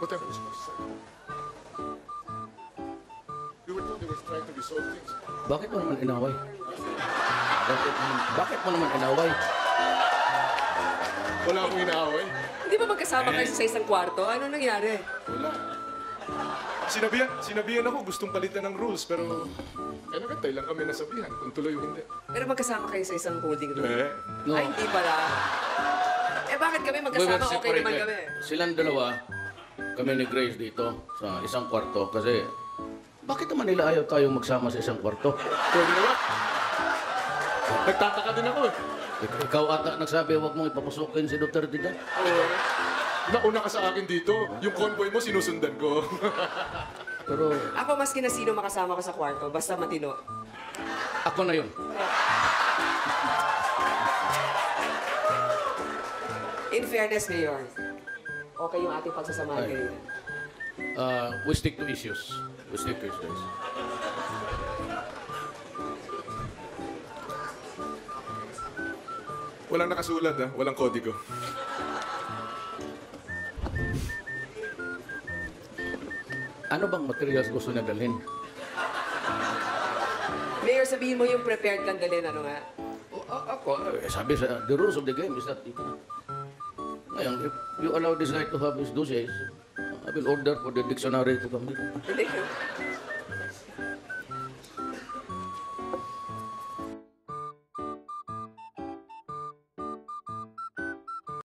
whatever is necessary. We were told they were trying to resolve things. Bakit mo naman inaway? Bakit mo naman inaway? Wala akong inaaway. Hindi ba magkasama kayo sa isang kwarto? Ano nangyari? Wala. Sinabihan ako gustong palitan ng rules, pero nagantay lang kami nasabihan kung tuloy o hindi. Pero magkasama kayo sa isang holding room? No. Ay, hindi pala. Eh, bakit kami magkasama? Okay naman kami. Silang dalawa, kami ni Grace dito sa isang kwarto kasi bakit naman nila ayaw tayong magsama sa isang kwarto? Pwede naman. Nagtataka din ako eh. Ikaw ata nagsabi, huwag mong ipapusukin si Duterte dyan. Nauna ka sa akin dito, yung convoy mo sinusundan ko. Pero Ako, maski na sino makasama ko sa kwarto, basta matino. ako na yun. In fairness, Mayor, okay yung ating pagsasamahan Ay. kayo. We stick to issues. We stick to issues. Walang nakasulat ha, walang kodigo. Ano bang materials gusto niya dalhin? Mayor, sabihin mo yung prepared kang dalhin, ano nga? Ako, sabi sa, the rules of the game is that you can... Ngayon, if you allow this guy to have his dossiers, I will order for the dictionary to come here. Hindi.